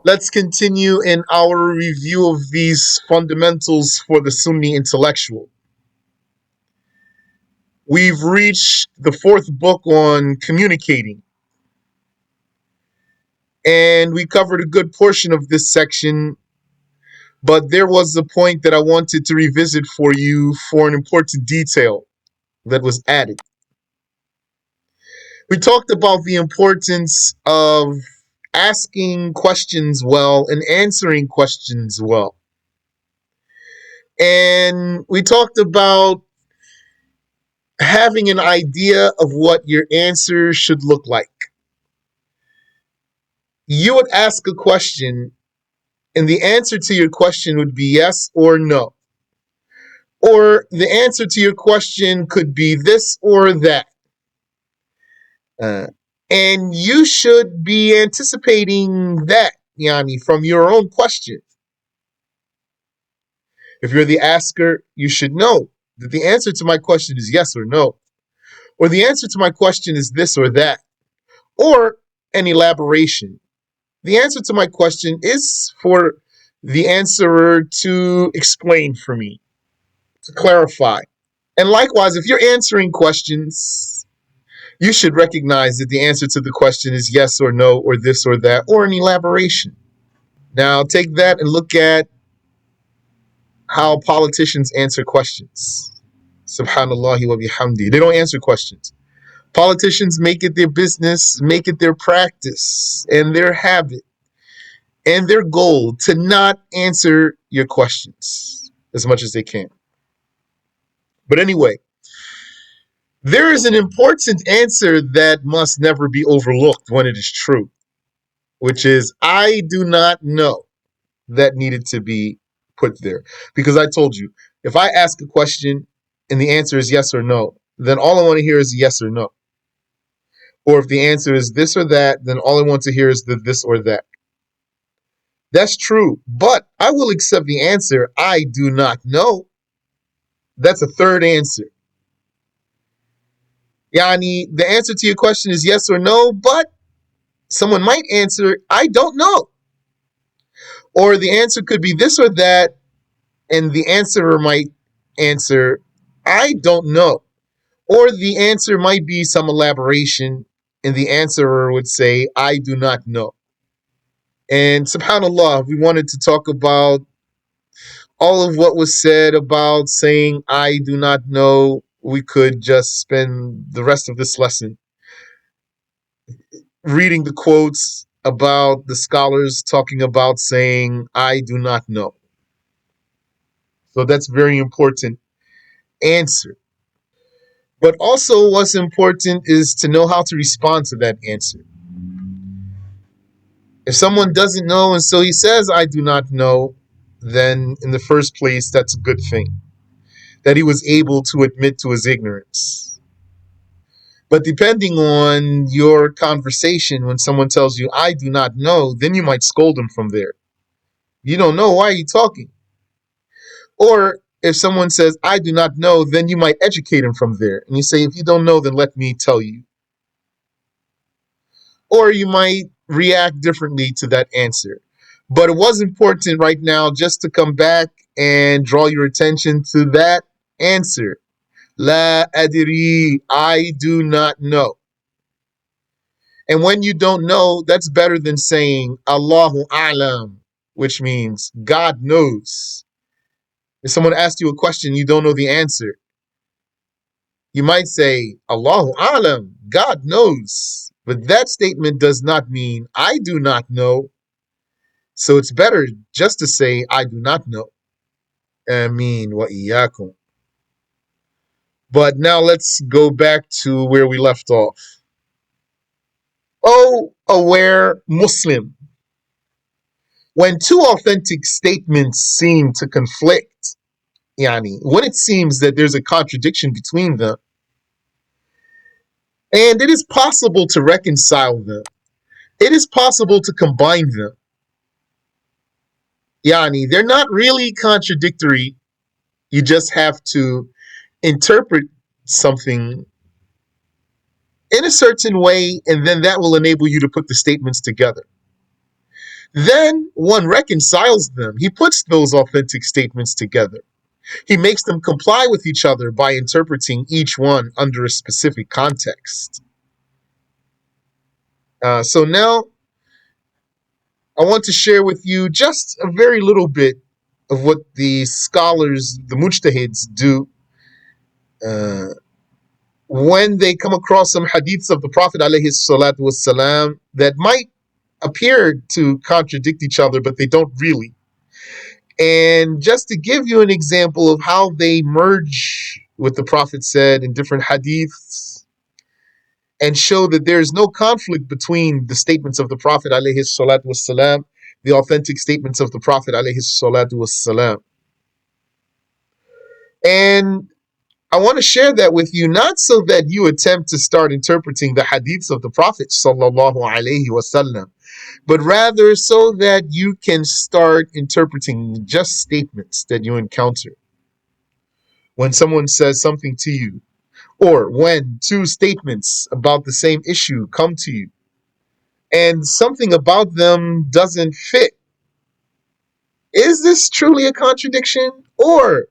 Let's continue in our review of these fundamentals for the Sunni intellectual. We've reached the fourth book on communicating, and we covered a good portion of this section, but there was a point that I wanted to revisit for you for an important detail that was added. We talked about the importance of asking questions well and answering questions well. And we talked about having an idea of what your answer should look like. You would ask a question, and the answer to your question would be yes or no. Or the answer to your question could be this or that. Uh, and you should be anticipating that, Yani, from your own question. If you're the asker, you should know that the answer to my question is yes or no. Or the answer to my question is this or that. Or an elaboration. The answer to my question is for the answerer to explain for me, to clarify. And likewise, if you're answering questions, you should recognize that the answer to the question is yes or no, or this or that, or an elaboration. Now, take that and look at how politicians answer questions. Subhanallah wa bihamdi. They don't answer questions. Politicians make it their business, make it their practice and their habit and their goal to not answer your questions as much as they can. But anyway, there is an important answer that must never be overlooked when it is true, which is I do not know. That needed to be put there. Because I told you, if I ask a question and the answer is yes or no, then all I want to hear is yes or no. Or if the answer is this or that, then all I want to hear is the this or that. That's true. But I will accept the answer, I do not know. That's a third answer. Yani, the answer to your question is yes or no, but someone might answer, I don't know. Or the answer could be this or that, and the answerer might answer, I don't know. Or the answer might be some elaboration, and the answerer would say, I do not know. And subhanAllah, we wanted to talk about all of what was said about saying, I do not know. We could just spend the rest of this lesson reading the quotes about the scholars talking about saying, I do not know. So that's very important answer. But also, what's important is to know how to respond to that answer. If someone doesn't know and so he says, I do not know, then in the first place, that's a good thing. That he was able to admit to his ignorance. But depending on your conversation, when someone tells you, I do not know, then you might scold him from there. You don't know, why are you talking? Or if someone says, I do not know, then you might educate him from there. And you say, if you don't know, then let me tell you. Or you might react differently to that answer. But it was important right now just to come back and draw your attention to that answer. La adri, I do not know. And when you don't know, that's better than saying Allahu alam, which means God knows. If someone asks you a question, you don't know the answer. You might say Allahu alam, God knows. But that statement does not mean I do not know. So it's better just to say I do not know. Ameen wa iyyakum. But now let's go back to where we left off. Oh, aware Muslim. When two authentic statements seem to conflict, yani, when it seems that there's a contradiction between them, and it is possible to reconcile them, it is possible to combine them. Yani, they're not really contradictory. You just have to interpret something in a certain way, and then that will enable you to put the statements together. Then one reconciles them. He puts those authentic statements together. He makes them comply with each other by interpreting each one under a specific context. So now I want to share with you just a very little bit of what the scholars, the mujtahids, do uh, when they come across some hadiths of the Prophet alayhi salatu wasalam that might appear to contradict each other, but they don't really. And just to give you an example of how they merge what the Prophet said in different hadiths and show that there is no conflict between the statements of the Prophet alayhi salatu wasalam, the authentic statements of the Prophet alayhi salatu wasalam. And I want to share that with you, not so that you attempt to start interpreting the hadiths of the Prophet sallallahu alaihi wasallam, but rather so that you can start interpreting just statements that you encounter. When someone says something to you, or when two statements about the same issue come to you, and something about them doesn't fit, is this truly a contradiction? Or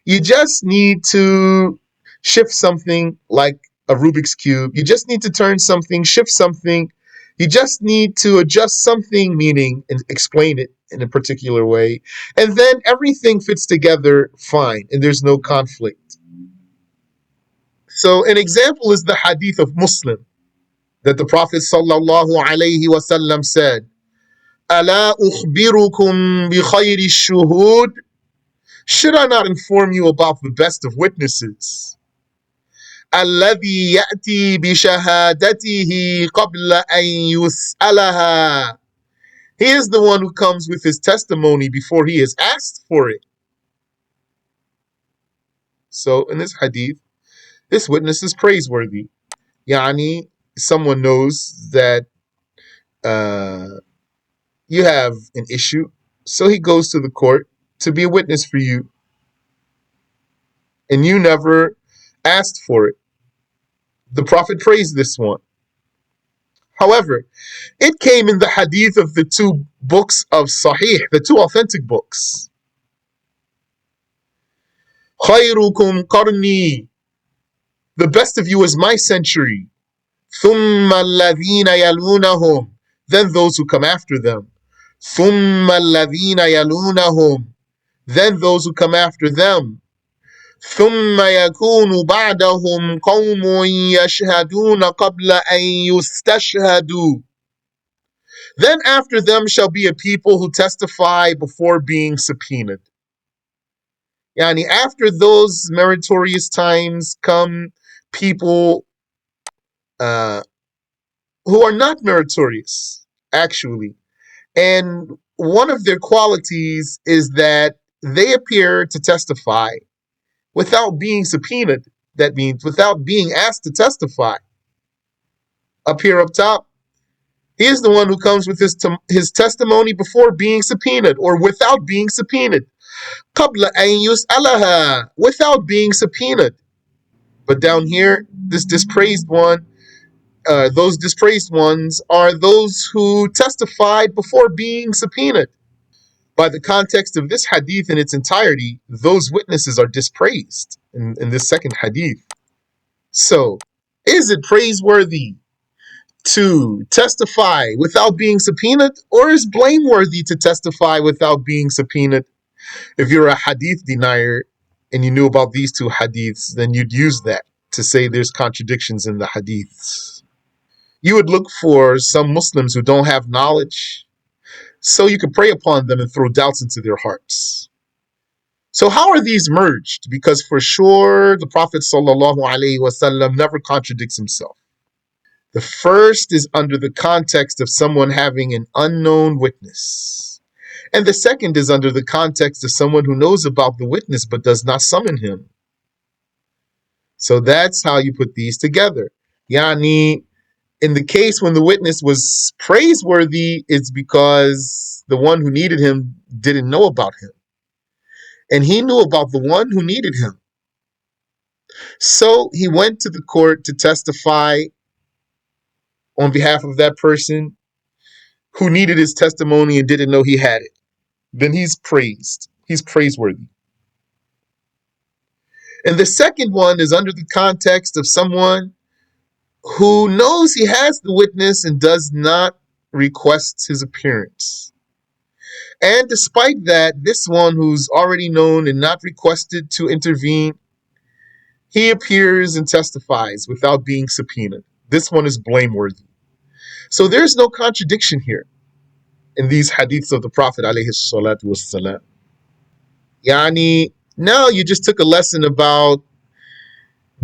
you just need to shift something like a Rubik's Cube. You just need to turn something, shift something. You just need to adjust something, meaning, and explain it in a particular way. And then everything fits together fine, and there's no conflict. So an example is the hadith of Muslim that the Prophet sallallahu alaihi wasallam said, "Ala ukhbirukum bi khayri shuhud." Should I not inform you about the best of witnesses? الذي يأتي بشهادته قبل أن يسألها. He is the one who comes with his testimony before he is asked for it. So in this hadith, this witness is praiseworthy. Yani, someone knows that uh, you have an issue, so he goes to the court to be a witness for you, and you never asked for it. The Prophet praised this one. However, it came in the hadith of the two books of Sahih, the two authentic books. خَيْرُكُمْ قَرْنِي. The best of you is my century. ثُمَّ الَّذِينَ يَلُونَهُمْ. Then those who come after them. ثُمَّ الَّذِينَ يَلُونَهُمْ. Then those who come after them. ثُمَّ يَكُونُ بَعْدَهُمْ قَوْمٌ يَشْهَدُونَ قَبْلَ أَن يُسْتَشْهَدُوا. Then after them shall be a people who testify before being subpoenaed. Yani after those meritorious times come people uh, who are not meritorious, actually. And one of their qualities is that they appear to testify without being subpoenaed. That means without being asked to testify. Up here up top, he is the one who comes with his testimony before being subpoenaed or without being subpoenaed. قبل أن يسألها, without being subpoenaed. But down here, this dispraised one, those dispraised ones are those who testified before being subpoenaed. By the context of this hadith in its entirety, those witnesses are dispraised in this second hadith. So, is it praiseworthy to testify without being subpoenaed, or is blameworthy to testify without being subpoenaed? If you're a hadith denier and you knew about these two hadiths, then you'd use that to say there's contradictions in the hadiths. You would look for some Muslims who don't have knowledge, so you could prey upon them and throw doubts into their hearts. So how are these merged? Because for sure, the Prophet ﷺ never contradicts himself. The first is under the context of someone having an unknown witness. And the second is under the context of someone who knows about the witness but does not summon him. So that's how you put these together. Yani, in the case when the witness was praiseworthy, it's because the one who needed him didn't know about him. And he knew about the one who needed him. So he went to the court to testify on behalf of that person who needed his testimony and didn't know he had it, then he's praised. He's praiseworthy. And the second one is under the context of someone who knows he has the witness and does not request his appearance. And despite that, this one who's already known and not requested to intervene, he appears and testifies without being subpoenaed. This one is blameworthy. So there's no contradiction here in these hadiths of the Prophet alayhi salatu wassalam. Yani, now you just took a lesson about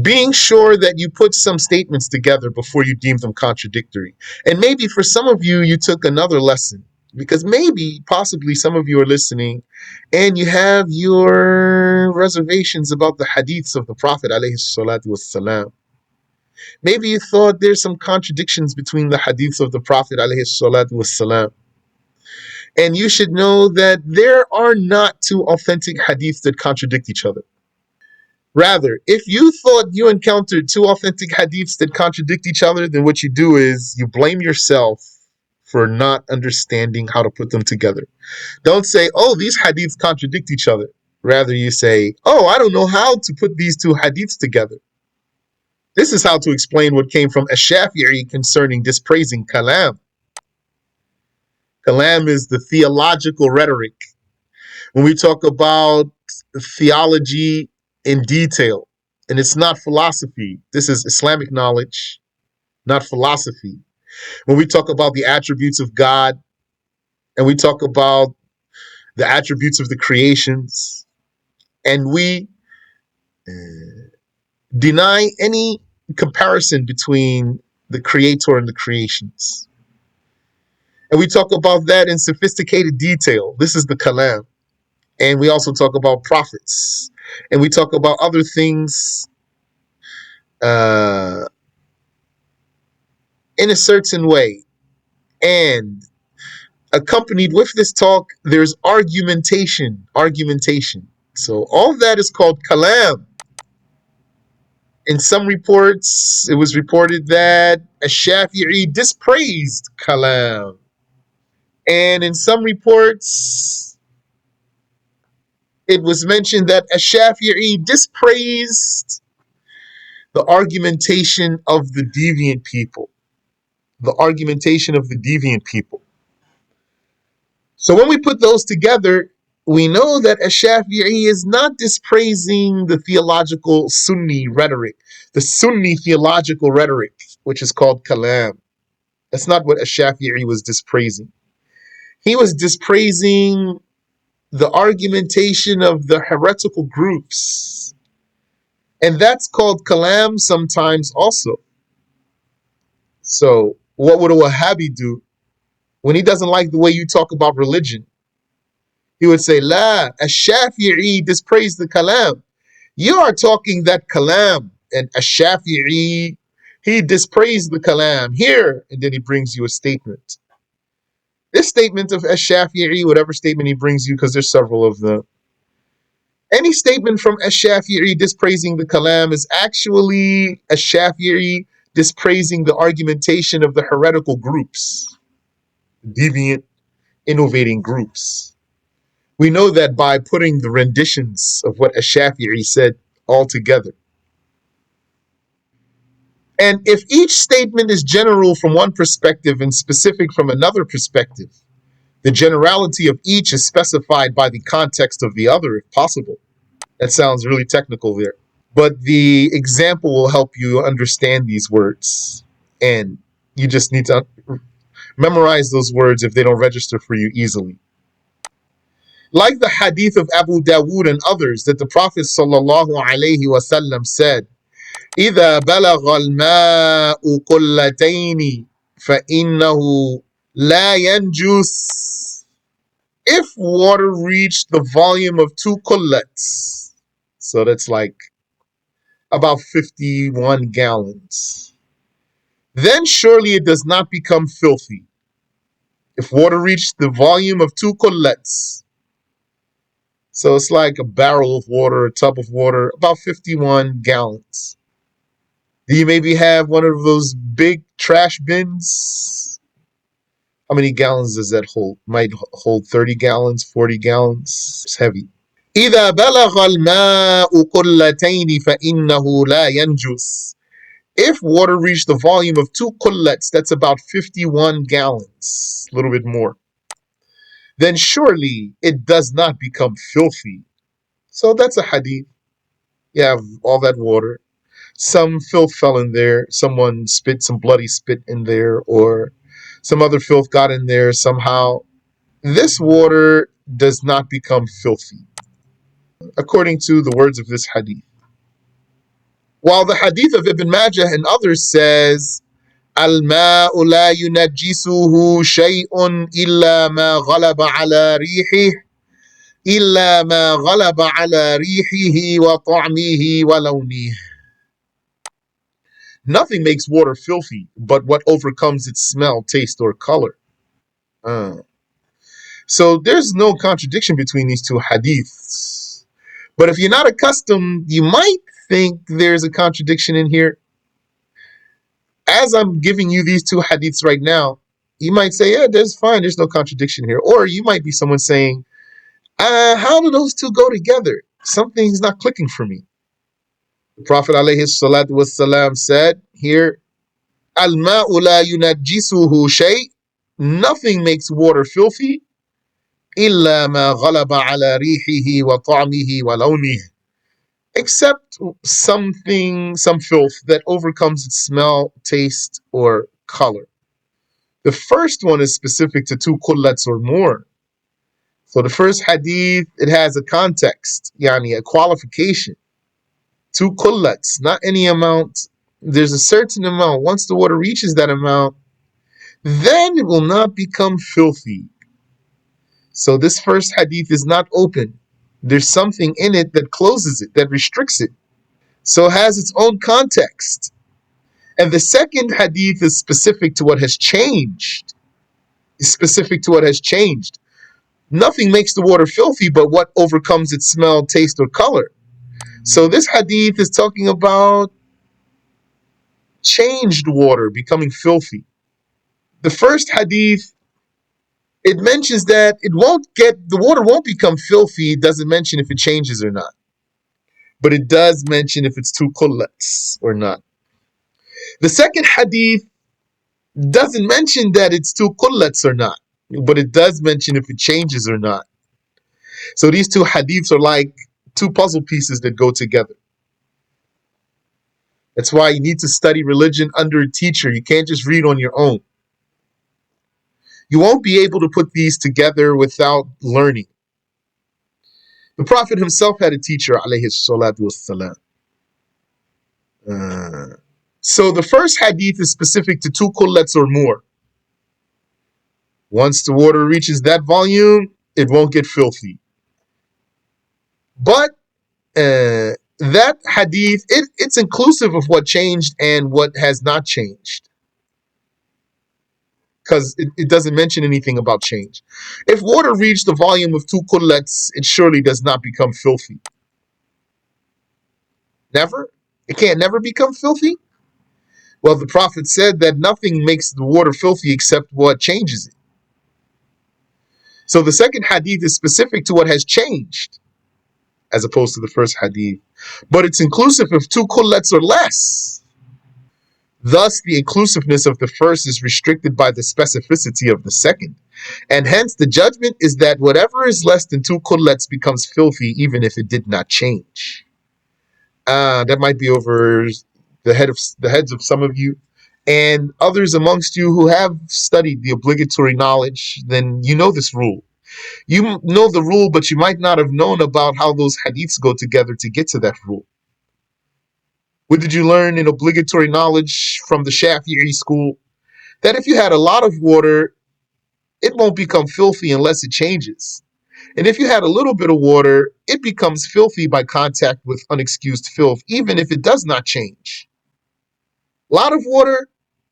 being sure that you put some statements together before you deem them contradictory. And maybe for some of you, you took another lesson because maybe, possibly, some of you are listening and you have your reservations about the hadiths of the Prophet alayhi salatu wassalam. Maybe you thought there's some contradictions between the hadiths of the Prophet alayhi salatu wassalam. And you should know that there are not two authentic hadiths that contradict each other. Rather, if you thought you encountered two authentic hadiths that contradict each other, then what you do is you blame yourself for not understanding how to put them together. Don't say, oh, these hadiths contradict each other. Rather, you say, oh, I don't know how to put these two hadiths together. This is how to explain what came from Ash-Shafi'i concerning dispraising kalam. Kalam is the theological rhetoric. When we talk about theology in detail, and it's not philosophy. This is Islamic knowledge, not philosophy. When we talk about the attributes of God, and we talk about the attributes of the creations, and we deny any comparison between the creator and the creations. And we talk about that in sophisticated detail. This is the kalam. And we also talk about prophets. And we talk about other things in a certain way. And accompanied with this talk, there's argumentation. So all that is called kalam. In some reports, it was reported that Ash-Shafi'i dispraised kalam. And in some reports, it was mentioned that Ash-Shafi'i dispraised the argumentation of the deviant people. The argumentation of the deviant people. So when we put those together, we know that Ash-Shafi'i is not dispraising the theological Sunni rhetoric, the Sunni theological rhetoric, which is called kalam. That's not what Ash-Shafi'i was dispraising. He was dispraising the argumentation of the heretical groups. And that's called kalam sometimes also. So what would a Wahhabi do when he doesn't like the way you talk about religion? He would say, La, Ash-Shafi'i dispraised the kalam. You are talking that kalam. And Ash-Shafi'i, he dispraised the kalam here. And then he brings you a statement. This statement of Ash-Shafi'i, whatever statement he brings you, because there's several of them, any statement from Ash-Shafi'i dispraising the kalam is actually Ash-Shafi'i dispraising the argumentation of the heretical groups, deviant, innovating groups. We know that by putting the renditions of what Ash-Shafi'i said all together. And if each statement is general from one perspective and specific from another perspective, the generality of each is specified by the context of the other, if possible. That sounds really technical there. But the example will help you understand these words. And you just need to memorize those words if they don't register for you easily. Like the hadith of Abu Dawood and others, that the Prophet ﷺ said, إِذَا بَلَغَ الْمَاءُ قُلَّتَيْنِ فَإِنَّهُ لَا يَنْجُسُ. If water reached the volume of 2 kullats, so that's like about 51 gallons, then surely it does not become filthy. If water reached the volume of 2 kullats, so it's like a barrel of water, a tub of water, about 51 gallons. Do you maybe have one of those big trash bins How many gallons does that hold? Might hold 30 gallons, 40 gallons. It's heavy. إذا بلغ الماء قلتين فإنه لا ينجس. If water reached the volume of 2 qullets, that's about 51 gallons, a little bit more, then surely it does not become filthy. So that's a hadith. You have all that water. Some filth fell in there. Someone spit some bloody spit in there, or some other filth got in there somehow. This water does not become filthy, according to the words of this hadith. While the hadith of Ibn Majah and others says, الماء لا ينجسه شيء إلا ما غلب على ريحه إلا ما غلب على ريحه وطعمه ولونه. Nothing makes water filthy but what overcomes its smell, taste, or color. So there's no contradiction between these two hadiths. But if you're not accustomed, you might think there's a contradiction in here. As I'm giving you these two hadiths right now, you might say, yeah, there's fine, there's no contradiction here. Or you might be someone saying, how do those two go together? Something's not clicking for me. The Prophet ﷺ said here, Al-ma'u la yunajjisuhu shay. Nothing makes water filthy. إلا ما غلب على ريحه وطعمه ولونه. Except something, some filth that overcomes its smell, taste, or color. The first one is specific to 2 qullets or more. So the first hadith, it has a context, yani a qualification. 2 qullets, not any amount. There's a certain amount. Once the water reaches that amount, then it will not become filthy. So this first hadith is not open. There's something in it that closes it, that restricts it. So it has its own context. And the second hadith is specific to what has changed. It's specific to what has changed. Nothing makes the water filthy but what overcomes its smell, taste, or color. So this hadith is talking about changed water becoming filthy. The first hadith, it mentions that the water won't become filthy. It doesn't mention if it changes or not. But it does mention if it's 2 qullets or not. The second hadith doesn't mention that it's 2 qullets or not, but it does mention if it changes or not. So these two hadiths are like two puzzle pieces that go together. That's why you need to study religion under a teacher. You can't just read on your own. You won't be able to put these together without learning. The Prophet himself had a teacher, alayhi salatu wassalam. So the first hadith is specific to 2 qullets or more. Once the water reaches that volume, it won't get filthy. But that hadith, it's inclusive of what changed and what has not changed. Because it doesn't mention anything about change. If water reached the volume of 2 qullets, it surely does not become filthy. Never? It can't never become filthy? Well, the Prophet said that nothing makes the water filthy except what changes it. So the second hadith is specific to what has changed, as opposed to the first hadith. But it's inclusive of 2 qullets or less. Thus, the inclusiveness of the first is restricted by the specificity of the second. And hence, the judgment is that whatever is less than 2 qullets becomes filthy, even if it did not change. That might be over the heads of some of you. And others amongst you who have studied the obligatory knowledge, then you know this rule. You know the rule, but you might not have known about how those hadiths go together to get to that rule. What did you learn in obligatory knowledge from the Shafi'i school? That if you had a lot of water, it won't become filthy unless it changes. And if you had a little bit of water, it becomes filthy by contact with unexcused filth, even if it does not change. A lot of water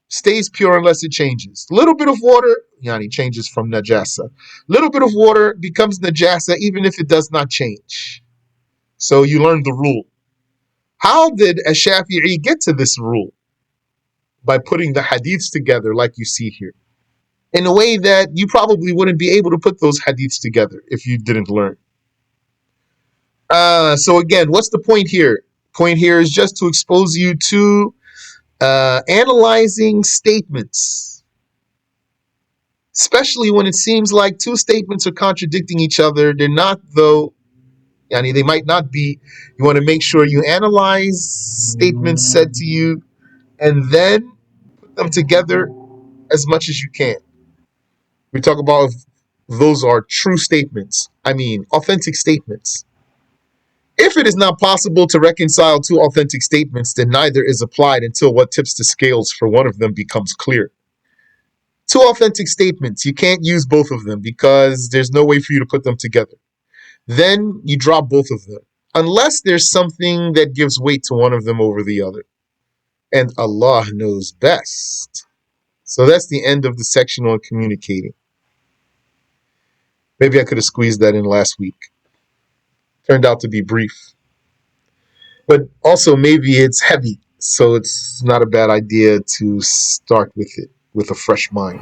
stays pure unless it changes. Little bit of water, yani changes from najasa. Little bit of water becomes najasa even if it does not change. So you learn the rule. How did Ash-Shafi'i get to this rule? By putting the hadiths together like you see here. in a way that you probably wouldn't be able to put those hadiths together if you didn't learn. So again, what's the point here? Point here is just to expose you to analyzing statements, especially when it seems like two statements are contradicting each other. They're not, though. Yani they might not be. You want to make sure you analyze statements said to you and then put them together as much as you can. We talk about if those are true statements. I mean, authentic statements. If it is not possible to reconcile two authentic statements, then neither is applied until what tips the scales for one of them becomes clear. Two authentic statements, you can't use both of them because there's no way for you to put them together. Then you drop both of them, unless there's something that gives weight to one of them over the other. And Allah knows best. So that's the end of the section on communicating. Maybe I could have squeezed that in last week. Turned out to be brief. But also, maybe it's heavy, so it's not a bad idea to start with it with a fresh mind.